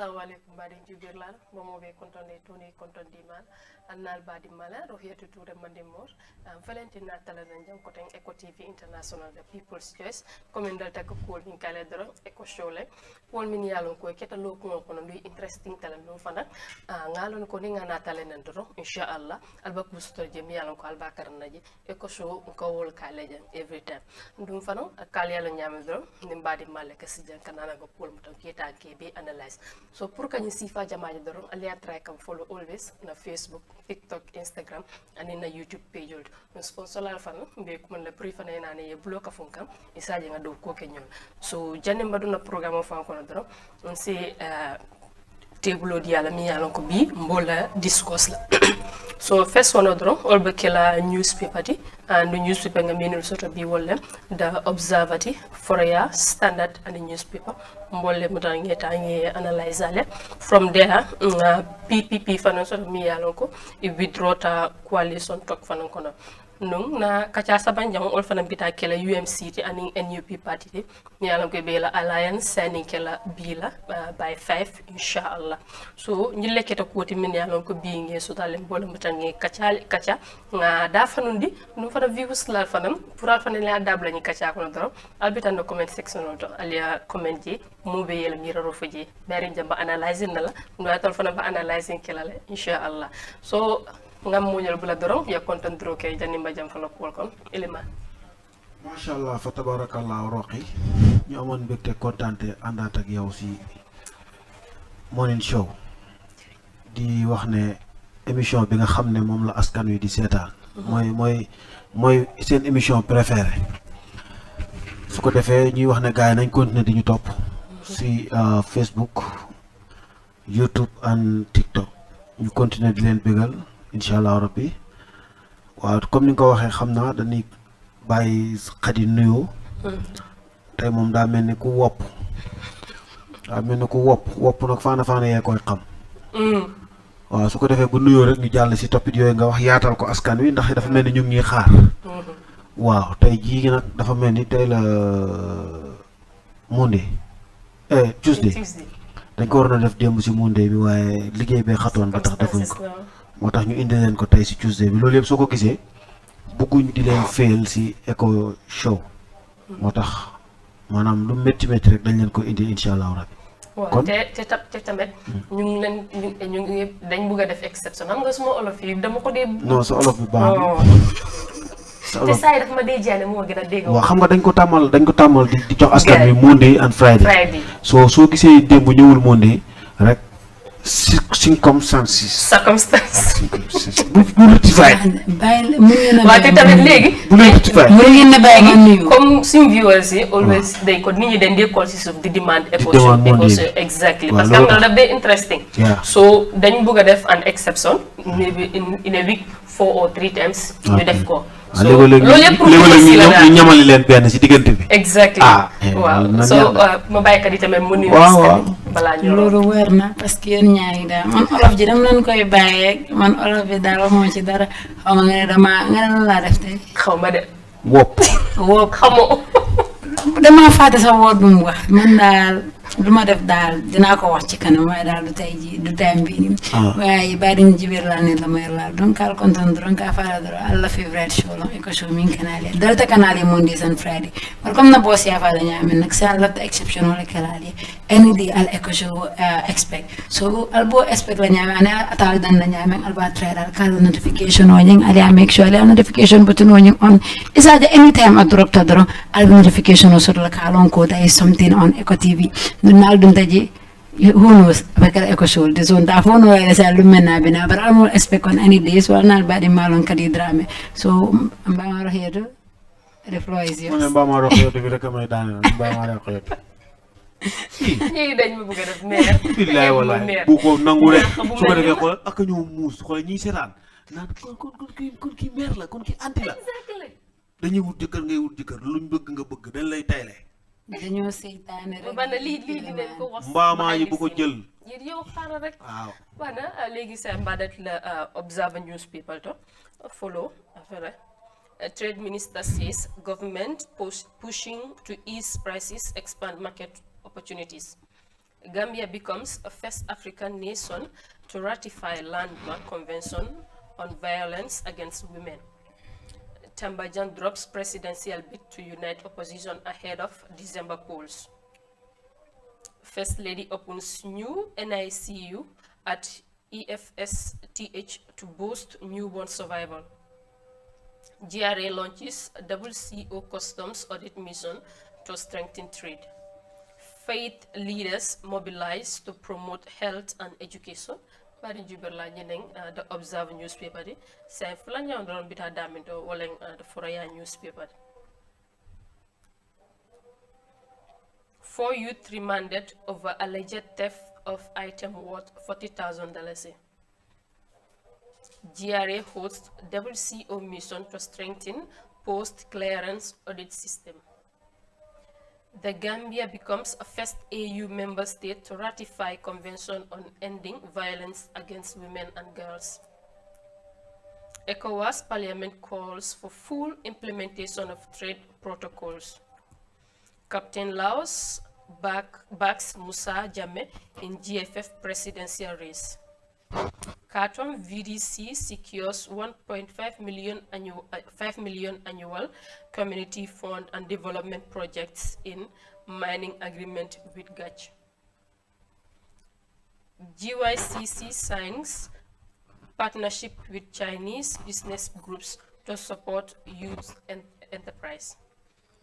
Assalamu alaikum badi jubirlan momo be kontonde toni kontondi mal annal badi mala rohiyatu toure mande mor valentina talanan jam koten Eco TV International the People's Choice comme dal tak ko min kala doro Eco show le wol min yalon ko keta lo ko kono luy interesting talan dum fana ngalon ko ni ngana talanan doro inshallah alba ko sto je mi yalon ko alba karnaji Eco show ko wol kala jam every time dum fana kal yalo nyame doro nim badi mala ka sijan kanana ko pol mutan keta ke be analyze so pour que ñu sifa jamaji doron aliya try kam follow always na Facebook TikTok Instagram and na YouTube page old sponsor la fan be ko man la prefer na ne block afon kam isaje nga do ko ke ñol so janne mbaduna programme fan ko doron on c'est table di yalla mi yalla ko bi mbola discourse la so first one odro olbe kala newspaper di and the newspaper nga menul soto bi wolle the observatory foria standard and the newspaper mbolle mutangi tangi analyze ale from there PPP fanon soto mi yalla ko e withdraw ta coalition tok fanon kono nung na kacha sabanjang ol fana bita kela UMC ti aning NUP party ti ni alam ko be la alliance signing kela bila by 5 inshallah so ñi leketa ko ti min alam ko bi nge so dalem bolam tangi kacha nga da fanundi no fana views la fanam pour al fana la dabla ñi kacha ko doro albita no comment section to alia comment ji mo be yel mi raro faji bari jamba analyzing na la no atol fana ba analyzing kela la inshallah so ngam muñal bula dorom ya kontan dro kay jani mbajam fa lokol kon elima mashallah fa tabarakallah roqi ñu amone bekté contenté andat ak yow ci morning show di wax né émission bi nga xamné mom la askan wi di sétal moy seen émission préférée su ko défé ñuy wax né gaay nañ continuer di ñu top ci Facebook YouTube and TikTok ñu continuer di leen bégal inshallah rabbi waaw comme ni nga waxe xamna dañuy bayyi xadi nuyo tay mom da melni ku wop nak faana ye koy xam waaw su ko defé bu nuyo rek ñu jall ci topit yoy nga wax yaatal ko askan wi ndax dafa melni ñu ngi xaar waaw tay ji nak dafa melni tay la Monday Tuesday dañ ko warna def dembu ci Monday bi waye liggéey be xatoon ba tax defuñ ko motax ñu indi len ko tay ci Tuesday bi lolou yeb soko gisé bëgguñ di len fail ci Eco show motax manam lu metti rek dañ len ko indi inshallah rabbi kon te tamet ñu ngi dañ bëgga def exception xam nga suma olof yi dama ko dé non sa olof bi baax te say daf ma dé jane mo gëna dégg wa xam nga dañ ko tamal di jox askan wi Monday and Friday so gisé dembu ñewul Monday rek circumstances bu rectify bayil mu ngeen wa te tamit légui bu rectify mu ngeen na bay nga nuyu comme sim viewers yi always day ko nit ñi dañ dé call ci suuf di demand Eco exactly parce que am na daf day interesting so dañ bëgga def an exception maybe in a week 4 or 3 times ñu def ko so loolu yëpp ñu ñamali leen benn ci diggante bi exactly waaw so ma baykat yi tamit mu nuyu bala ñu loolu wër na parce que yeen ñaari da man olof ji dama leen koy bàyyee man olof bi daal waxuma ci dara xaw ma nga ne dama nga ne la def tey xaw ma de wop xamoo dama faté sa word bu mu wax man daal duma def daal dina ko wax ci kanam way daal du tay ji du time bi ni way bari ñu jibir la ne la may la donc al content donc ka fara do alla favorite show lo Eco show min canal dalta canal Mondays and Friday par comme na boss ya fa la ñame nak sa la exception wala canal any day al Eco show expect so al bo expect la ñame ana atal dan la ñame al ba trader kala notification o ñing ali make sure ala notification button o ñing on isa de anytime at drop ta dro al notification o sur la kalon ko there is something on Eco TV nal dum taji who knows avec Eco show de zone da fono wala sa lumena bina but I'm expect on any days wala nal badi malon kadi drame so mba ma rohedo the floor is yours mba ma rohedo bi rek may daane mba ma rohedo ñi dañ ma bëgg def mer billahi wallahi bu ko nangu rek su ko defé xol ak ñu muus xol ñi sétan nan kon ki mer la kon ki anti la dañuy wut jëkër ngay wut jëkër luñ bëgg nga bëgg dañ lay taylé dañoo seytaane rek bana li dinañ ko wax mbama yi bu ko jël yow xara rek waaw bana légui sa mbadat la observe newspaper to follow affaire trade minister says government pushing to ease prices expand market opportunities Gambia becomes a first African nation to ratify landmark convention on violence against women. Tambajang drops presidential bid to unite opposition ahead of December polls. First Lady opens new NICU at EFSTH to boost newborn survival. GRA launches WCO customs audit mission to strengthen trade. Faith leaders mobilize to promote health and education. Bari juberla ñeneng the Observer newspaper di say fula ñaw don bita daminto wala the Foraya newspaper. 4 youth remanded over alleged theft of item worth $40,000. GRA hosts WCO mission to strengthen post-clearance audit system. The Gambia becomes a first AU member state to ratify Convention on Ending Violence Against Women and Girls. ECOWAS Parliament calls for full implementation of trade protocols. Captain Laos backs Musa Jammeh in GFF presidential race. Khartoum VDC secures 1.5 million annual community fund and development projects in mining agreement with Gach. GYCC signs partnership with Chinese business groups to support youth and enterprise.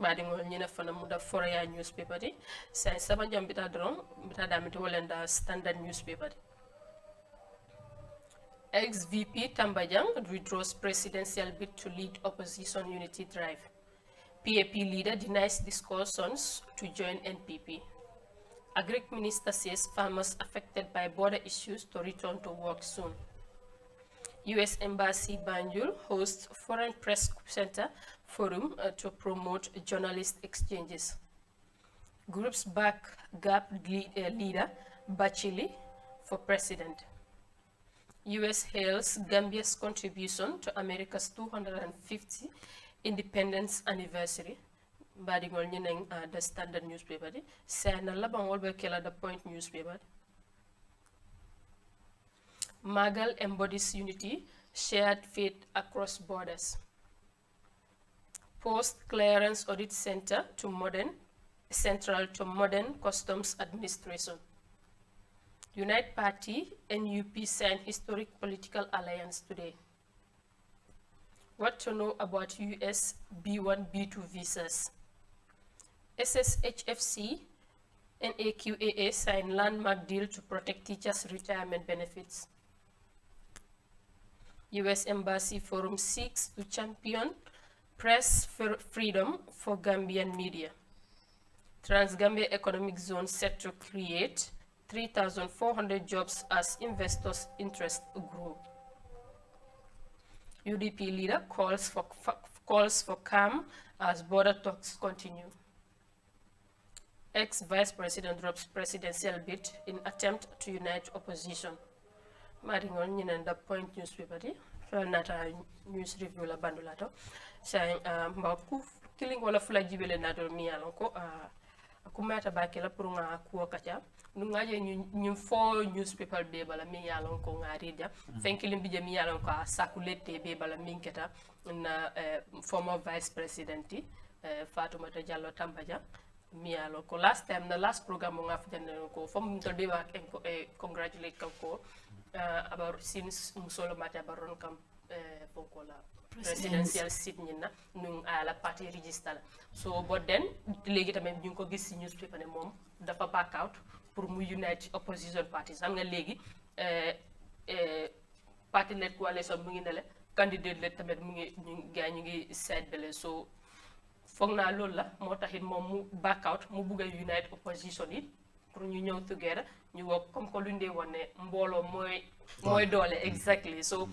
Badingol ñina fana muda Foraya newspaper di say sama jam bita dron bita damit wolenda Standard newspaper di. Ex-VP Tambajang withdraws presidential bid to lead opposition unity drive. PAP leader denies discussions to join NPP. Agric minister says farmers affected by border issues to return to work soon. U.S. Embassy Banjul hosts Foreign Press Center Forum to promote journalist exchanges. Groups back GAP leader Bachili for president. U.S. hails Gambia's contribution to America's 250th independence anniversary. Badigol ñeneng the Standard newspaper di sayna labang wolbe kela the Point newspaper. Magal embodies unity, shared faith across borders. Post-clearance audit central to modern customs administration. Unite Party, NUP sign historic political alliance today. What to know about US B1, B2 visas? SSHFC and AQAA sign landmark deal to protect teachers' retirement benefits. US Embassy Forum seeks to champion press freedom for Gambian media. Trans-Gambia Economic Zone set to create 3,400 jobs as investors' interest grow. UDP leader calls for calm as border talks continue. Ex-Vice President drops presidential bid in attempt to unite opposition. Maringon ñinen the Point newspaper di nata news review la bandulato say mbaku killing wala fula jibele nato mi yalon ko akumata bakela pour nga ko kacha nu ngaje ñu fo newspaper be bala mi yalon ko ngari dia fenkilim bi mi yalon ko sakulete be bala min keta na former vice president Fatoumata Jallow Tambajang mi yalon ko last time the last program nga fudane ko fam to de wa congratulate ko about since musolo mata baron kam pokola presidential seat ñina ñu ala party register la so but then légui tamit ñu ko gis ci newspaper ne mom dafa back out pour mu unite opposition parties xam nga légui party led coalition mu ngi nele candidate le tamit mu ngi ñu ngi side bele so fogna lool la motaxit mom mu back out mu bëgg unite opposition yi pour ñu ñëw together ñu wok comme ko luñdé woné mbolo moy doole exactly so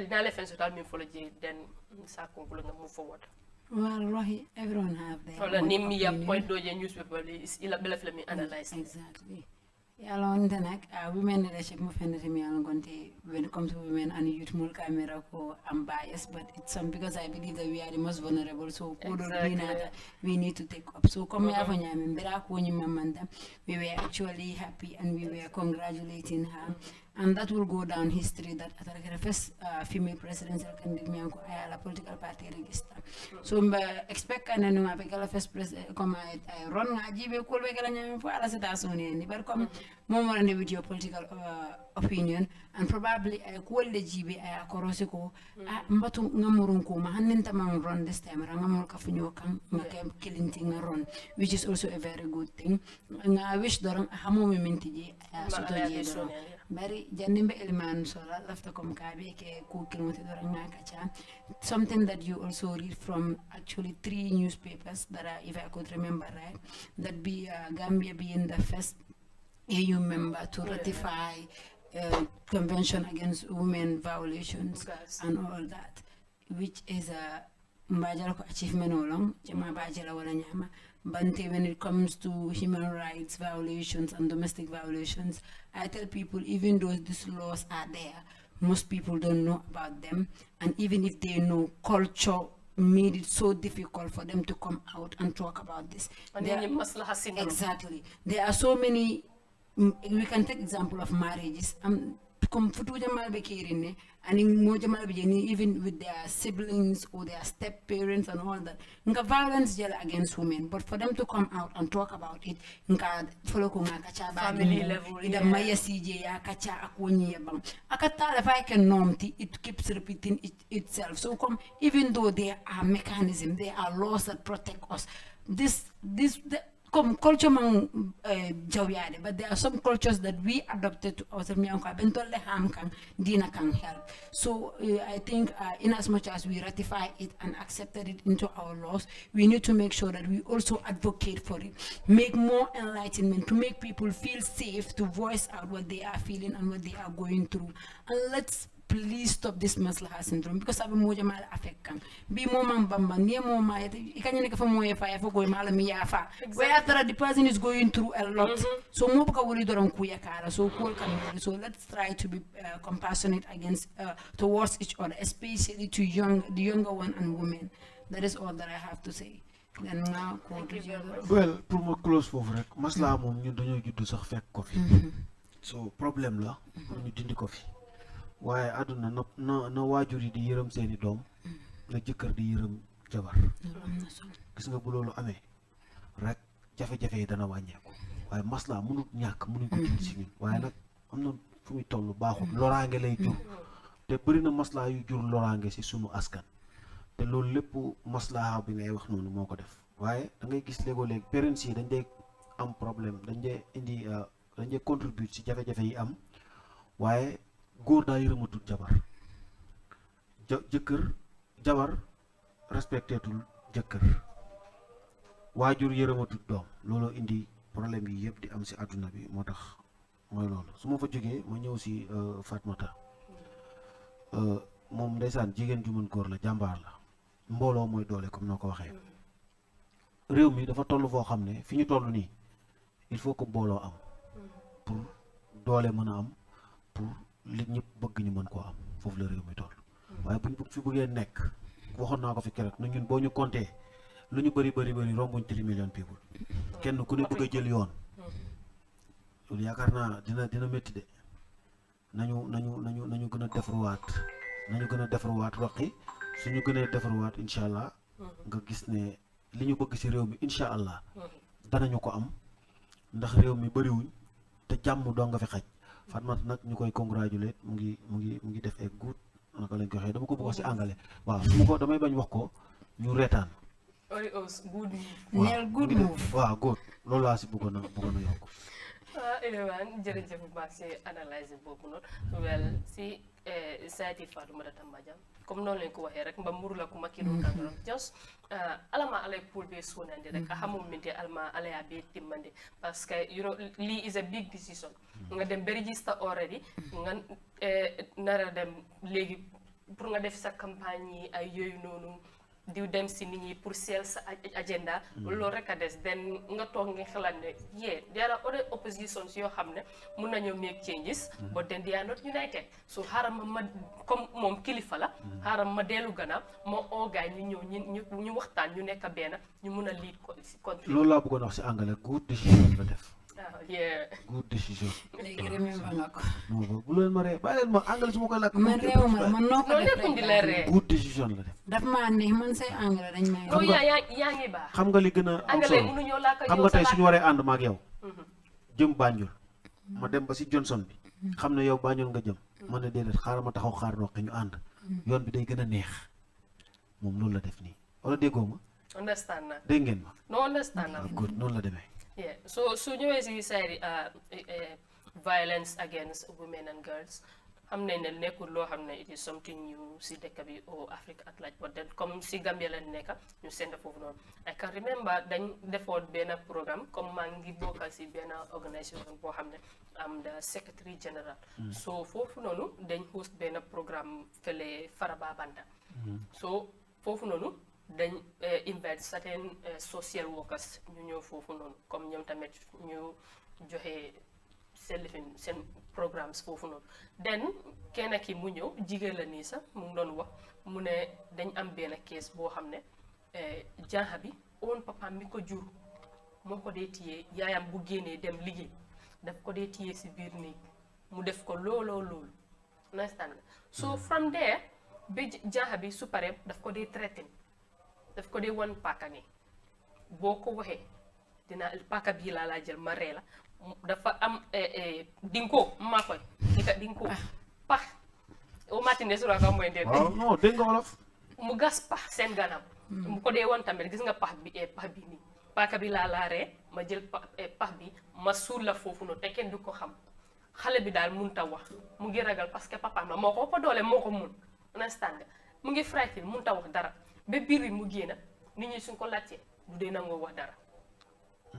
dans les fins total min follow then ça conclut nga move forward. Well, Rohi, everyone have their own opinion. Point doje newspaper is ila bela filmi analyze. Exactly. Yalonte nak women leadership movement mi alongonte when it comes to women and youth mulka miracle I'm biased but it's because I believe that we are the most vulnerable so Exactly. we need to take up so come here for nyame mbera ko nyima manda we were actually happy and we were congratulating her and that will go down history that the first female presidential candidate mi anko ayala political party register so expect kana no ape kala first president comme ay ron nga jibe ko be kala nyame fo ala station ni bar comme momorande with your political opinion and probably ay ko le jibe ay korose ko mbatu ngamurun ko ma hannen tamam ron this time ngamul ka funyo kan ngake kilinti ngaron which is also a very good thing nga wish doron hamo mi mintiji soto je doron bari jannimbe elman sola lafta kom kabe ke ku kilmoti doron nga kacha something that you also read from actually 3 newspapers that are, if I could remember right, that be Gambia being the first AU member to ratify Convention Against Women Violations and all that, which is a mbajala achievement along jama bajala wala nyama bante when it comes to human rights violations and domestic violations. I tell people even though these laws are there, most people don't know about them, and even if they know, culture made it so difficult for them to come out and talk about this. And exactly. There are so many, we can take example of marriages. And even with their siblings or their step parents and all that. Violence against women, but for them to come out and talk about it, family level, it keeps repeating itself. So even though there are mechanisms, there are laws that protect us. Culture but there are some cultures that we adopted to ourselves can help. So I think in as much as we ratify it and accepted it into our laws, we need to make sure that we also advocate for it, make more enlightenment to make people feel safe to voice out what they are feeling and what they are going through. And let's please stop this maslaha syndrome because I've moja mal affect be mom bamba near moma ikanyane fa moye fa fa goy mala mi yafa where after the person is going through a lot so mo ka wuri doron ku yakara so cool can so let's try to be compassionate against towards each other, especially to the younger one and women. That is all that I have to say. Then now well pour ma close foofu rek maslaha mom ñun dañoo judd sax fekk ko fi so problème la pour ñu dindi ko fi waaye àdduna na waajur yi di yërëm seeni doom na jëkkër di yërëm jabar gis nga bu loolu amee rek jafe-jafe yi dana wàññeeku waaye masla mënut ñàkk mënuñ ko jël si ñun waaye nag am na fu muy toll baaxul loraange lay jur te bëri na masla yu jur loraange si sunu askan te loolu lépp maslaha bi ngay wax noonu moo ko def waaye da ngay gis léegoo-léeg parents yi dañ dee am problème dañ dee indi dañ dee contribute si jafe-jafe yi am waaye góor daa yërëmatul jabar jëkkër jabar respecteetul jëkkër waajur yërëmatul doom looloo indi problème yi yëpp di am si àdduna bi moo tax mooy loolu su ma fa jógee ma ñëw si Fatmata moom ndeysaan jigéen ju mën góor la jàmbaar la mbooloo mooy doole comme noo ko waxee réew mi dafa toll foo xam ne fi ñu toll nii il faut que mbooloo am pour doole mën a am pour li ñëpp bëgg ñu mën koo am foofu la réew mi toll waaye bu ñu fi bëggee nekk waxoon naa ko fi keroog na ñun boo ñu compté lu ñu bëri rombuñ 3 million people kenn ku ne bëgg a jël yoon loolu yaakaar naa dina métti de nañu gën a defaruwaat roqi suñu gënee defaruwaat incha allah nga gis ne li ñu bëgg si réew mi incha allah danañu ko am ndax réew mi bëriwuñ te jàmm doo nga fi xaj Fatmata nag ñu koy congratulate mu ngi def ay good naka lañ ko waxee dama ko bëgg si anglais waaw su ma ko damay bañ wax ko ñu reetaan good move waaw good loolu laa si bëggoon a yokk Elimane jërëjëf bu baax si analyse boobu noonu well si saati Fatoumata Tambajang comme noonu lañ ko waxee rek mba muru la kuma kiro kadro just alama alay pool be sonandi rek a xamum minti alma alaya be timmandi parce que you know li is a big decision nga dem be register already nga nara dem léegi pour nga def sa campagne yi ay yooyu noonu di dem si nit ñi pour sell sa agenda loolu rek a des den nga toog nga xalaat ne there are other oppositions yoo xam ne mun nañoo make changes but then they are not united so xaaral ma comme moom kilifa la xaaral ma dellu gannaaw ma oogaay ñu ñëw ñu waxtaan ñu nekk benn ñu mun a lead ko si country loolu laa bëggoon wax si anglais good decision la def good decision léegi remember nga ko. bu leen ma ree bàyyi leen ma anglais su ma koy làkk man réew ma man noo ko loolu def lépp indi la ree good decision la def daf maa neex man say anglais dañ may. loolu yaa ngi baax xam nga li gën a am anglais solo mënuñoo laa ko xam nga tey suñu waree ànd maag yow jëm Banjul ma dem ba si Johnson bi xam ne yow Banjul nga jëm ma ne déedéet xaaral ma taxaw xaar Roqe ñu ànd yoon bi day gën a neex moom loolu la def nii wala déggoo ma understand na dégg ngeen ma no understand na good noonu la demee so su ñëwee si side violence against women and girls xam nañ ne nekkul loo xam ne it is something new si dëkk bi au Afrique at large but then comme si Gambia la nekk ñu send foofu noonu I can remember dañ defoon benn programme comme maa ngi bokkal si benn organisation boo xam ne am the secretary general so foofu noonu dañ host benn programme fële Faraba Banda so foofu noonu dañ invite certain social workers ñu ñëw foofu noonu comme ñoom tamit ñu joxe seen programmes foofu noonu den kenn ki mu ñëw jigéen la nii sax mu ngi doon wax mu ne dañ am benn kees boo xam ne janxa bi oon papaam mi ko jur moo ko dee téye yaayam bu génnee dem liggéey daf ko dee téye si biir néeg mu def ko loolu understand nga so from there ba janxa bi su paree daf ko dee traité daf ko dee wan paaka ni boo ko waxee dina paaka bii laa jël ma ree la dafa am dinko maa koy dinko pax o matine sura ka mooy dee non dégg nga wolof mu gas pax seen ganam mu ko dee wan tamit gis nga pax bi nii paaka bi laa ree ma jël pax bi ma suul la foofu noonu te kenn du ko xam xale bi daal mun ta wax mu ngi ragal parce que papaam la moo ko ëpp doole moo ko mun understand nga mu ngi frightened mun ta wax dara ba biir bi mu génn nit ñi suñ ko laajtee du dee nangoo wax dara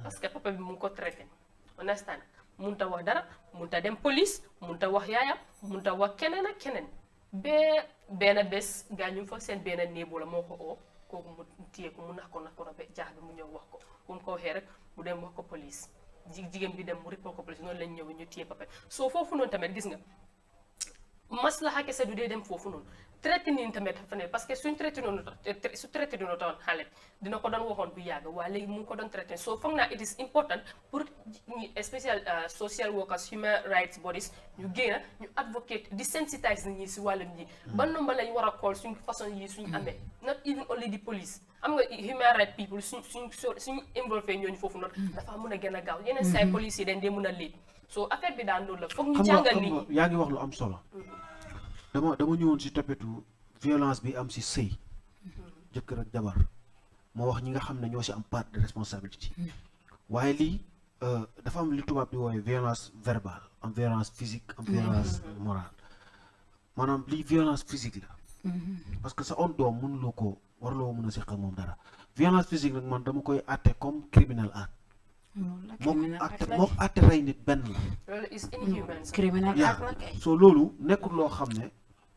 parce que papa bi mu ngi ko traité understand mun ta wax dara mun ta dem police mun ta wax yaayam mun ta wax keneen ak keneen ba benn bés gaa ñu fa seen benn néebo la moo ko oo kooku mu téye ko mu nax ko ba jaax bi mu ñëw wax ko bu mu ko waxee rek mu dem wax ko police jigéen bi dem mu rippal ko police noonu lañ ñëw ñu téye papa soo foofu noonu tamit gis nga maslaxa kese du dee dem foofu noonu traité nii tamit dafa ne parce que suñ traité noonu su traité noonu tawoon xale dina ko doon waxoon bu yàgg waaye léegi mu ngi ko doon traité soo foog naa it is important pour ñi spécial social workers human rights bodies ñu génn ñu advocate di sensitize nit ñi si wàllum ñi ban nomba lañ war a call suñ façon yi suñ amee not even only the police am nga human rights people suñ involvé ñooñu foofu noonu dafa mën a gën a gaaw yeneen say police yi dañ dee mën a léegi soo affaire bi daan loolu la foog ñu jàngal nit ñi yaa ngi wax lu am solo dama ñëwoon si topitu violence bi am si sëy jëkkër ak jabar moo wax ñi nga xam ne ñoo si am part de responsabilité waaye lii dafa am li tubaab di woowe violence verbale am violence physique am violence morale maanaam lii violence physique la parce que sa on doom mënuloo ko warloo mën a seq ak moom dara violence physique nag man dama koy àtte comme criminal act moo àtte rey nit benn la criminal act la kay so loolu nekkul loo xam ne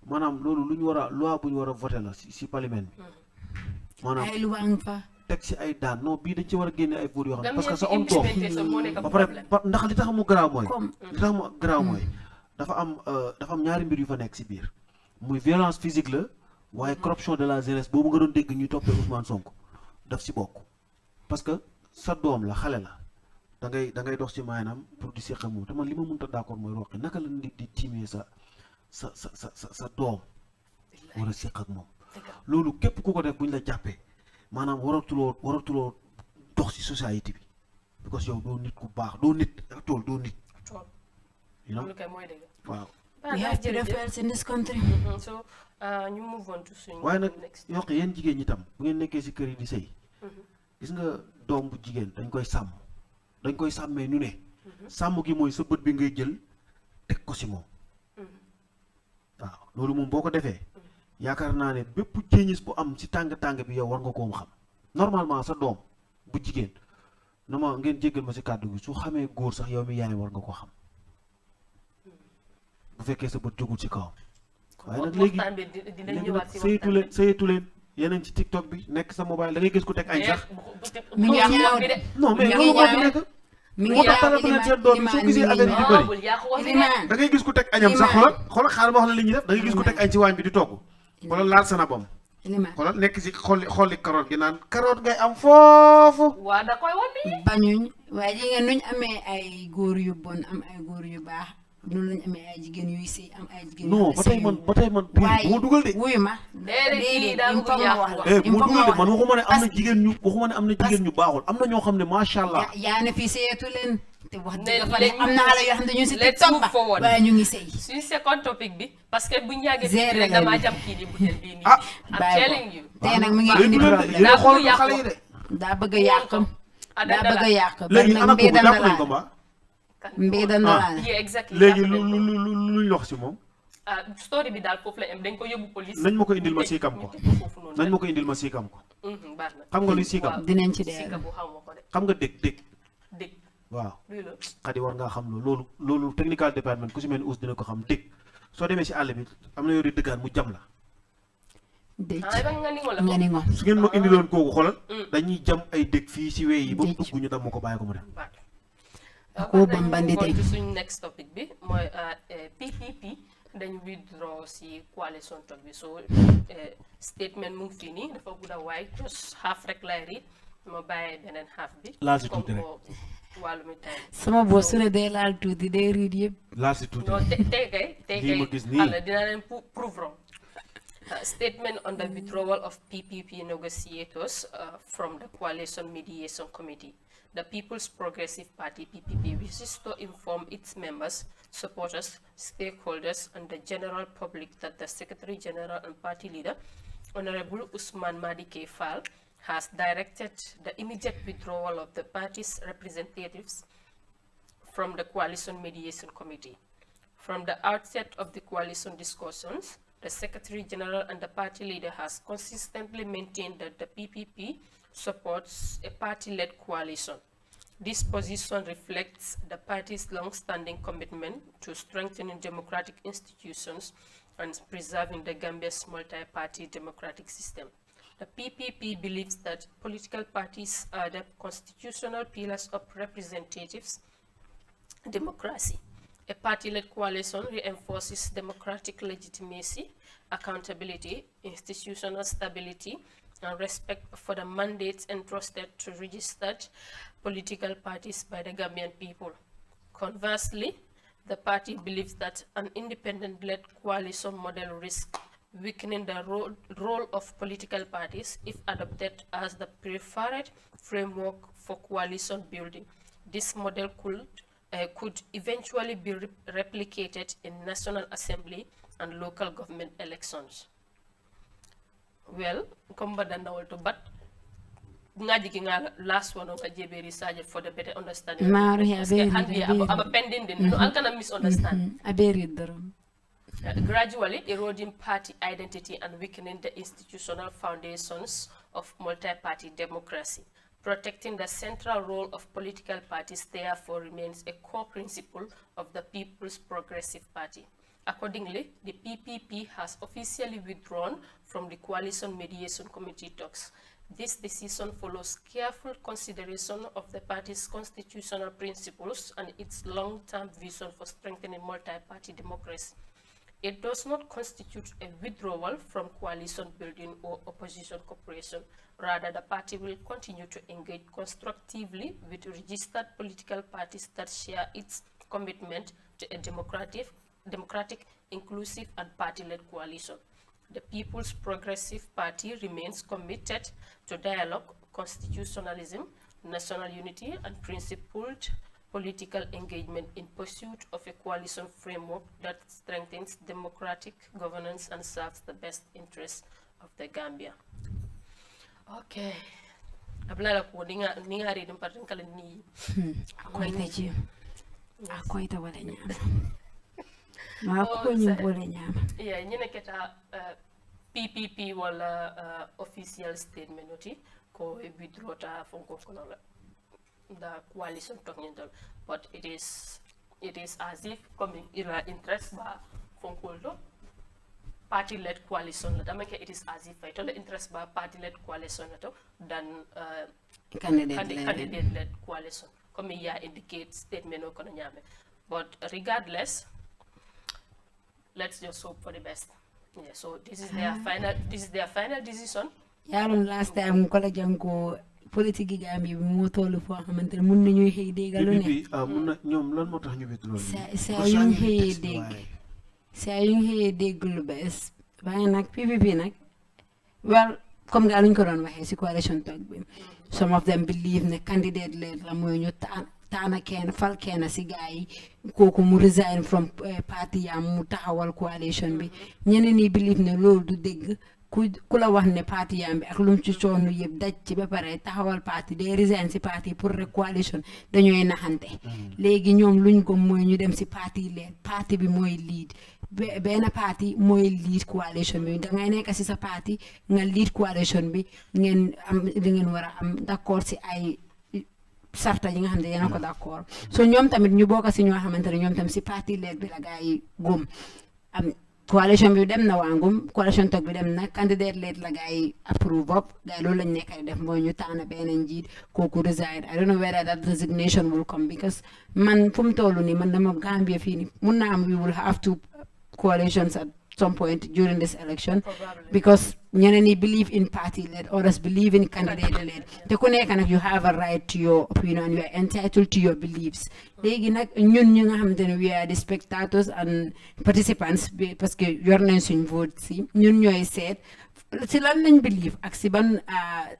maanaam loolu lu ñu war a loi bu ñu war a voté la si parlement bi maanaam ay luwaa nga fa teg si ay daan non bii dañ ci war a génne ay boor yoo xam ne parce que sa on doom ba pare ndax li tax mu garaaw mooy dafa am ñaari mbir yu fa nekk si biir muy violence physique la waaye corruption de la jeunesse boobu nga doon dégg ñuy toppee Ousmane Sonko daf si bokk parce que sa doom la xale la da ngay dox ci maanaam pour di seq moom te man li ma mënta d'accord mooy Roqe naka la nit di tiimee sa doom war a seq ak moom loolu képp ku ko def bu ñu la jàppee maanaam waratuloo dox ci société bi because yow doo nit ku baax doo nit doo nit waaw we have to defend in this country so ñu move on to suñu waaye nag Roqe yéen jigéen ñi tam bu ngeen nekkee ci kër yi di sëy gis nga doom bu jigéen dañ koy sàmmee nu ne sàmm gi mooy sa bët bi ngay jël teg ko ci moom waaw loolu moom boo ko defee yaakaar naa ne bépp jéeñis bu am ci tàng-tàng bi yow war nga koo xam normalement sa doom bu jigéen na ma ngeen jéggal ma ci kàddu gi su xamee góor sax yow mi yaay war nga ko xam bu fekkee sa bët jógul ci kawam waaye nag léegi sëyatu yeneen ci TikTok bi nekk sa mobile da ngay gis ku teg añ sax mi ngi ñaaw de non mais mi loolu ngi moo fi ñaaw nekk mi moo ngi tax ñaaw talatu leen seen doom yi soo gisee affaire yi di bëri yaa ko wax de Ilimaan da ngay gis ku teg añam sax Ilimaan. xoolal xaaral ma wax la li ñuy def da ngay gis ku teg añ ci waañ bi di togg xoolal laal sana bom Ilimaan xoolal nekk ci xolli carotte gi naan carotte ngay am foofu waa da koy wan ni bañuñ waaye ji ngeen nuñ amee ay góor yu bon am ay góor yu baax noonu lañ amee ay jigéen yuy sëy am ay jigéen non ba tey man bu ma dugal de wuyu ma kii daa il bëgg faut ma yàqu wax la wax. bu ma dugal de man waxuma ne am na parce que- jigéen ñu waxuma ne am na jigéen ñu baaxul am na ñoo xam ne macha allah yaa ne fii sëyeetu leen te wax Ne- dëgg fa ne let's am na xale yoo xam ne ñu si let's TikTok move ba forward. waaye ñu ngi sëy suñu second topic bi parce que buñ yàggee Zéro fii rek la damaa bi. jam kii di butel bii nii Ah, I'm bàyyi ko. telling you tey nag mu ngi léegi indi leen de problème yéen Daa xool bëgg xale yi yàqu. de daa bëgg a yàq daa bëgg a yàq léegi ana mbii kooku jàpp nañ ko dandalaane mbaa mbii dandalaane yeah exactly léegi jàpp lu nañ ko. luñ wax si moom story bi daal foofu la am dañ ko yóbbu police nañ ma ko indil ma ñu tëj- siikam ñu ko tëj ko foofu noonu nañ ma ko indil ma siikam ko baax na xam nga luy siikam waaw. dinañ ci dee siika bu xaw ma ko de xam nga dég dégg waaw luy la xadi war ngaa xam loolu technical department ku si mel ni us dina ko xam dég soo demee si àll bi am na yori dëggaan mu jam la dëj ba nga ni wala nga ni ngoon su ngeen ma indiloon kooku xoolal dañuy jam ay dég fii si wey yi ba mu Dëj. dugg ñu dam ma ko bàyyi ko mu dem baax Ako bang bandite. suñ next topic bi mooy PPP dañ withdraw si coalition talk bi so statement mu ngi fii nii dafa gudda waaye just half rek lay read ma bàyyee beneen half bi Laal si tuuti rek. wàllumi time sama boo su ne day laal tuuti day riid yëpp laal si tuuti non tey kay Lii ma gis nii. xale dina leen prove wrong statement on the withdrawal of PPP negotiators from the Coalition Mediation Committee. The People's Progressive Party, PPP, wishes to inform its members, supporters, stakeholders, and the general public that the Secretary General and Party Leader, Honorable Usman Madike Fall, has directed the immediate withdrawal of the party's representatives from the Coalition Mediation Committee. From the outset of the coalition discussions, the Secretary General and the party leader has consistently maintained that the PPP supports a party-led coalition. This position reflects the party's long-standing commitment to strengthening democratic institutions and preserving the Gambia's multi-party democratic system. The PPP believes that political parties are the constitutional pillars of representatives democracy. A party-led coalition reinforces democratic legitimacy, accountability, institutional stability, and respect for the mandates entrusted to registered political parties by the Gambian people. Conversely, the party believes that an independent-led coalition model risks weakening the role of political parties if adopted as the preferred framework for coalition building. This model could eventually be replicated in National Assembly and local government elections. Well, come back and but last one of JB research for the better understanding. Maru ya Parce que beri, hand beri. I'm pending then no I cannot misunderstand. a bee riid dërëm Gradually eroding party identity and weakening the institutional foundations of multi-party democracy. Protecting the central role of political parties therefore remains a core principle of the People's Progressive Party. Accordingly, the PPP has officially withdrawn from the Coalition Mediation Committee talks. This decision follows careful consideration of the party's constitutional principles and its long-term vision for strengthening multi-party democracy. It does not constitute a withdrawal from coalition building or opposition cooperation. Rather, the party will continue to engage constructively with registered political parties that share its commitment to a democratic, inclusive, and party-led coalition. The People's Progressive Party remains committed to dialogue, constitutionalism, national unity, and principled political engagement in pursuit of a coalition framework that strengthens democratic governance and serves the best interests of the Gambia. Okay. Abla ko ninga ri dum partin kala ni. akoyta ci akoyta wala ñaama maa ko ñu boole ñaama Yeah, ñene keta PPP wala official statement oti ko withdraw ta fonko kono la. The coalition talking to, but it is as if coming in interest ba fonkoldo party-led coalition it is as if the interest by party-led coalition than candidate-led coalition. Comme il indicate statement no kono nyame. But regardless, let's just hope for the best. Yeah, so this is their final decision. Yaron last time ko la janko politique Gambie bi mo tollu fo xamantene mën nañu xey dégalu ne mën na ñom lan motax ñu wét lool sa yu xey dég sa yu xey dég lu bes waye nak PPP nak well comme nga luñ ko doon waxe ci coalition talk bi some of them believe ne candidate led la moy ñu taana kenn fal kenn ci gaay koku mu resign from party yam mu taxawal coalition bi ñeneen ni believe ne lool du dégg ku la wax ne parti yam bi ak lum ci coonu yëpp daj ci ba pare taxawal parti day resign ci parti pour rek coalition dañoy naxante léegi ñoom luñ ko mooy ñu dem ci parti lead parti bi mooy lead benn parti mooy lead coalition bi da ngay nekk ci sa parti nga lead coalition bi ngeen am li ngeen war a am d'accord ci ay sarta yi nga xam ne yéen a ko d'accord so ñoom tamit ñu bokk ci ñoo xamante ne ñoom tam ci parti lead bi la gaa yi góom am coalition bi dem na wangum coalition tok bi dem na candidate late la gay approve up gay lolou lañ nekkay def moy ñu tana benen njit koku resign. I don't know whether that resignation will come because man fum tolu ni man dama Gambia fi ni mun na am we will have two coalitions at some point during this election. Probably. Because ñeneen believe in party led, others believe in candidate led. Te ku nekk nak you have a right to your opinion, you are entitled to your beliefs. Léegi nak ñun ñu nga xamantene we are the spectators and participants parce que yor nañ suñ vote si ñun ñoy seet si lan lañ believe ak si ban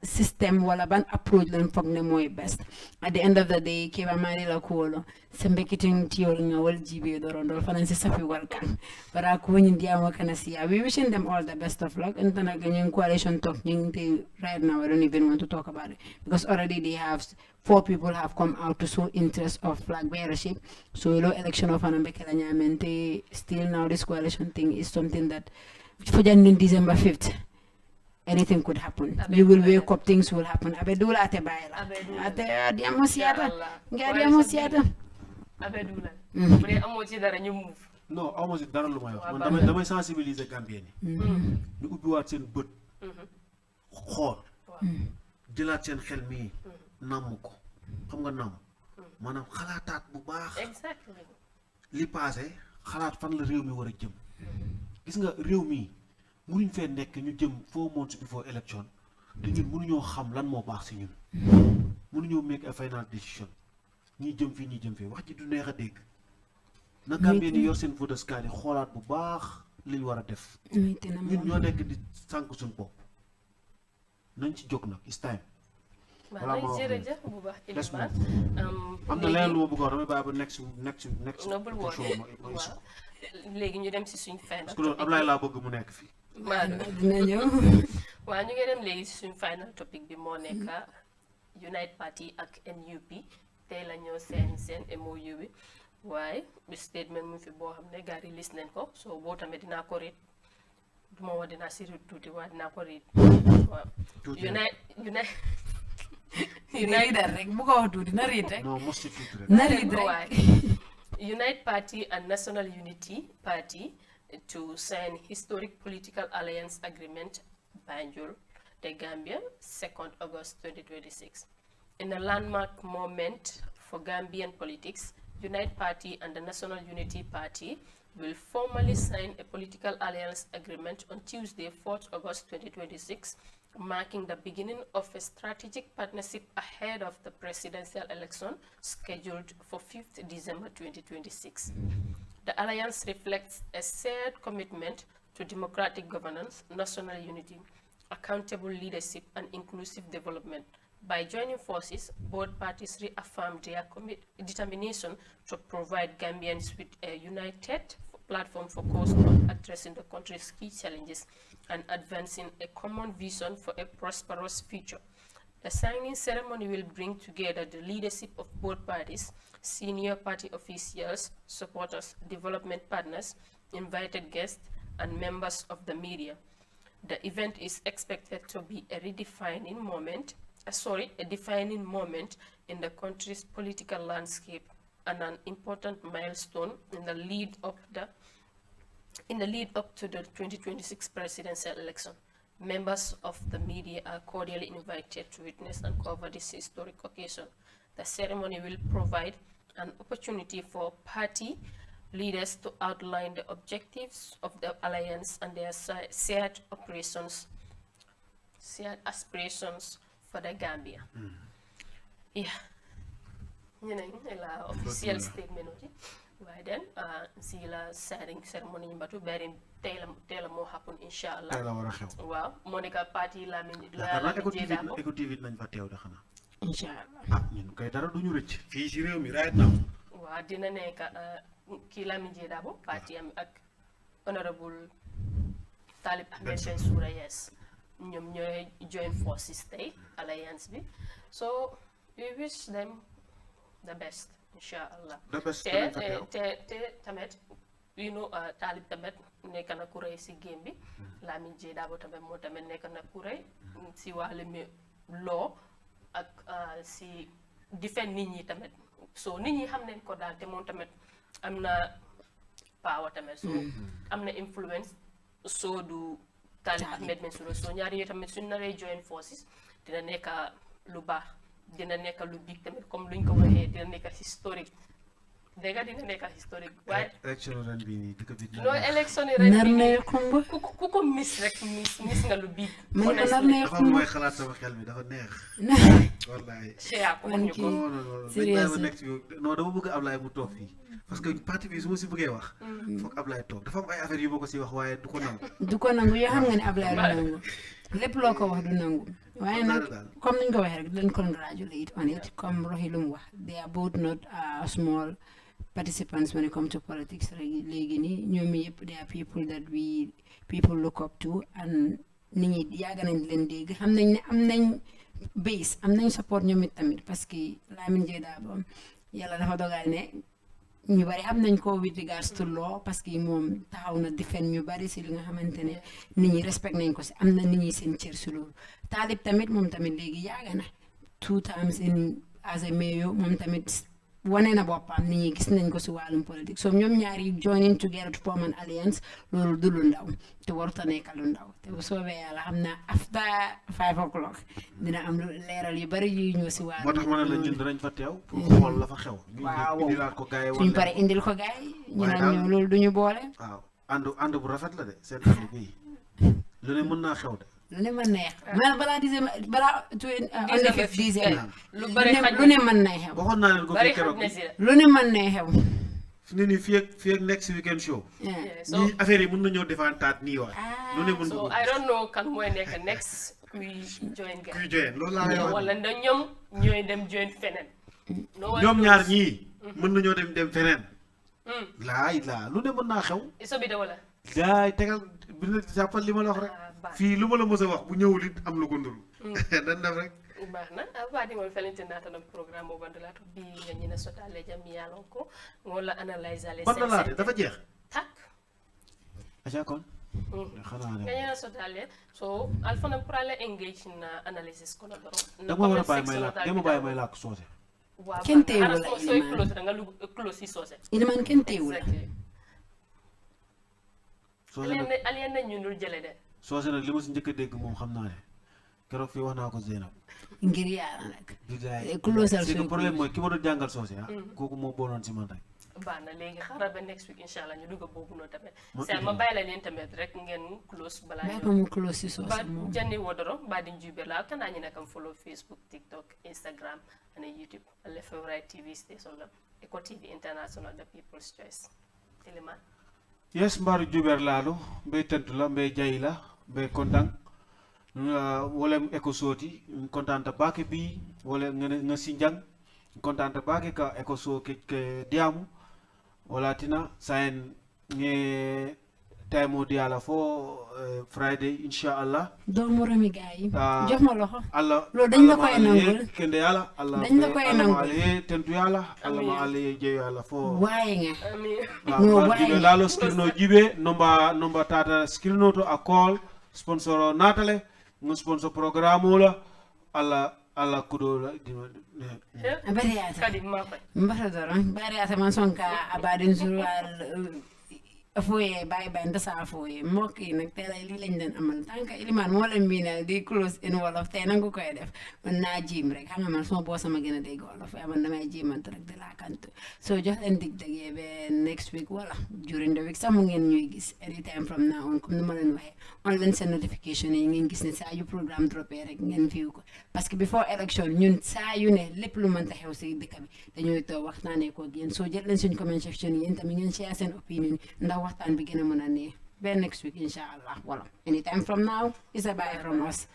system wala ban approach lañ foog ne mooy best. At the end of the day Keba Mali la kuolo sembekitin tiyol nga wal jibe dorondol fanan si safi welcome para ko ñi diamo kana siya. We wishing them all the best of luck and then again coalition talk right now I don't even want to talk about it because already they have 4 people have come out to show interest of flag bearership. So election of Anambekela Nyamente still now this coalition thing is something that for December 5th anything could happen. You will wake up, things will happen. Abedula ate baila. Ate diamosiata. Diamosiata. Abedula. But amo ci dara ñu move. Non, amo ci dara lu may wax. Man damay sensibiliser Gambien yi. Ñu ubbi waat seen bët. Xool. Jëlaat seen xel mi namm ko. Xam nga namm. Maanaam xalaataat bu baax. Exactly. Li passé xalaat fan la réew mi war a jëm. Gis nga réew mi mënuñ fee nekk ñu jëm 4 months before election te ñun mënuñoo xam lan moo baax si ñun mënuñoo make a final decision ñii jëm fii ñii jëm fii wax ji du neex a dégg na Gambien yi yor seen voters card yi xoolaat bu baax liñ war a def ñun ñoo nekk di sànq suñ bopp nañ ci jóg nag it's time voilà jërëjëf bu baax Iliman am na leneen lu ma bëgg a wax damay bàyyi ba next noble word léegi ñu dem si suñ final parce que loolu Ablaye laa bëgg mu nekk fii dina ñëw waaw ñu ngi dem léegi si suñ final topic bi moo nekk Unite Party ak NUP tey la ñëw seen MOU bi waaye bi statement mu fi boo xam ne gars yi list nañ ko so boo tamit dinaa ko read du ma wax dinaa si tuuti waaye dinaa ko read waaw Unite rek bu ko wax tuuti na read rek non mos ci tuuti rek na read rek Unite Party and National Unity Party to sign historic political alliance agreement Banjul, the Gambia, 2nd August 2026. In a landmark moment for Gambian politics, Unite Party and the National Unity Party will formally sign a political alliance agreement on Tuesday, 4th August 2026, marking the beginning of a strategic partnership ahead of the presidential election scheduled for 5th December 2026. The alliance reflects a shared commitment to democratic governance, national unity, accountable leadership, and inclusive development. By joining forces, both parties reaffirmed their determination to provide Gambians with a united platform focused on addressing the country's key challenges and advancing a common vision for a prosperous future. The signing ceremony will bring together the leadership of both parties, senior party officials, supporters, development partners, invited guests, and members of the media. The event is expected to be a defining moment in the country's political landscape and an important milestone in the lead up the In the lead up to the 2026 presidential election, members of the media are cordially invited to witness and cover this historic occasion. The ceremony will provide an opportunity for party leaders to outline the objectives of the alliance and their shared aspirations for the Gambia. Yeah. You know, la official statement oti. Why then? See la signing ceremony batu berin tela mo happen inshallah. tey la war a xew. Waaw Monica party la yaakaar naa Eco TV nañ fa teew de xanaa. inshallah ñun kay dara duñu rëcc. fii si réew mi right now. waaw dina nekk kii Lamin Jeedabo parti am ak honorable Talib Ahmed Bensouda yes ñoom ñooy join forces tey alliance bi so we wish them the best inshallah the best te tamit you know Talib tamit nekk na ku rëy si game bi Lamin Jeedabo tamit moo tamit nekk na ku rëy si wàllum law ak si defend nit ñi tamit so nit ñi xam nañ ko daal te moom tamit am na power tamit so am na influence so du Talib Ahmed Bensouda so ñaari yooyu tamit suñ naree join forces dina nekk lu baax dina nekk lu big tamit comme luñ ko waxee dina nekk historique dégg dina nekk historique waaye élection ren bii nii dëkk bi no élection yi ren nar bii na nii kumba ku ko miss rek miss nga lu big man ko nar na dafa kumba mooy xalaat sama xel bi dafa neex wallaay Cheikh ko wax ñu ko non non non Seriously. nekk non dama bëgg Ablaye mu toog fii parce que parti bi su ma si bëggee wax foog Ablaye toog dafa am ay affaires yu ma ko si wax waaye du ko nangu du ko nangu yoo xam nga ne Ablaye du nangu lépp loo ko wax du nangu waaye nag comme niñ ko waxee rek leen congratulate on it comme Rohey lu mu wax they are both not small participants when it comes to politics léegi nii ñoom yëpp they are people look up to and nit ñi yàgg nañ leen dégg xam nañ ne am nañ base am nañ support ñoom it tamit parce que Lamin Jeedabo yàlla dafa dogal ne ñu bari xam nañ ko with regards to law parce que moom taxaw na defend ñu bari si li nga xamante ne nit ñi respect nañ ko si am na nit ñi seen cër si loolu Talib tamit moom tamit léegi yàgg na 2 times in as a mayor moom tamit wane na boppam nit ñi gis nañ ko si wàllum politique so ñoom ñaari joining together to form an alliance loolu du lu ndaw te warut a nekk lu ndaw te bu soobee yàlla xam naa after 5 o'clock dina am lu leeral yu bari yuy ñëw si wàllum moo tax ma ne la ñun danañ fa teew pour xool la fa xew waaw indilaat ko gars yi suñ pare indil ko gaay ñu naan ñoom loolu duñu boole waaw ànd bu rafet la de seen ànd bii lu ne mën naa xew de lu ne mën na xew man balaa andi fif dixième lu bari lu ne mën na xew waxoon naa leen ko bari fii keroog xaj na si la lu ne mën na xew fi ne nii fii ak next weekend show so nii affaire yi mën nañoo defantaat nii waay lu ne mën so na I don't know kan mooy nekk next kuy join kuy gars joyeen loolu laa lay wax wala na ñoom ñooy dem join feneen ñoom ñaar ñii mën nañoo dem feneen laay laa lu ne mën naa xew iso bi de wala laay tegal bi na jàppal li ma la wax rek baax fii lu ma la mës a wax bu ñëwul it am lu ko nduru dan def rek baax na baɗigol felintinatanam programme o bandulato bi gañina sotale jam yalon ko ngola analyse ale bandalaate dafa jeex tak aca kon xanaa ne gañina sotale so alfanam pour ale engage na analysis kono doro dama war a bàyyi may làkk dama bàyyi may làkk soose Kenn teewul la soy Iliman. close da nga lu close si sosé Iliman kenn teewul la soose nag alien na ñu dul jëlé de soose nag li ma si njëkk a dégg moom xam naa ne keroog fii wax naa ko Zeynab ngir yàlla nag bilaay closal c'est que suy problème mooy ki ma doon jàngal soose kooku moo boonoon si man rek baax na léegi xaaral ba next week inshallah ñu dugg boobu noonu tamit Ma c'est ma bàyyi la leen tamit rek ngeen close balaa bàyyi ñu ko mu close si soos ba moom janni wodoro baɗi juuɓirla tanañi nakam follow Facebook TikTok Instagram and YouTube alle favorite TV station lam Eco TV International the People's Choice Iliman yes mbaaru jubeer laalu mbey tentu la mbey jayi la mbey kontaan wolem Eco sooti kontanta baake bi wole nga sinjang kontanta baake ka Eco so ke diamu wala tina sayen nge taymo diala fo Friday inshallah doomu rami gaa yi jox ma loxo Allah loolu dañ la koy nangul kende yàlla Allah dañ la koy nangul ale tentu yàlla Allah ma ale jeyo yàlla fo waaye nga amin No, waaw why? jibe laalo skirno jibe nomba tata skirno to a call sponsor o natale ngo sponsor programme ola alla kudo la bari yaata kadi ma koy mbata doron bari yaata man son ka abadin surwal fooyee bàyyi bàyyi ndasaa fooyee mbokk yi nag tey lii lañ leen amal tant que Iliman moo leen miinal di close in wolof tey nangu koy def man naa jiim rek xam nga man suma boo sama gën a dégg wolof waaye man damay jiimante rek di laakantu soo jox leen dig dagee ba next week wala during the week sax mu ngeen ñuy gis anytime from now on comme ni ma leen waxee on leen seen notification yi ngeen gis ne saa yu programme droppé rek ngeen view ko parce que before election ñun saa yu ne lépp lu mënta xew si dëkk bi dañuy toog waxtaanee ko ak yéen soo jël leen suñ comment section yi yéen tamit ngeen share seen opinion ndax waxtaan bi gën a mën a neex ba next week insha allah wala anytime from now is a bye from us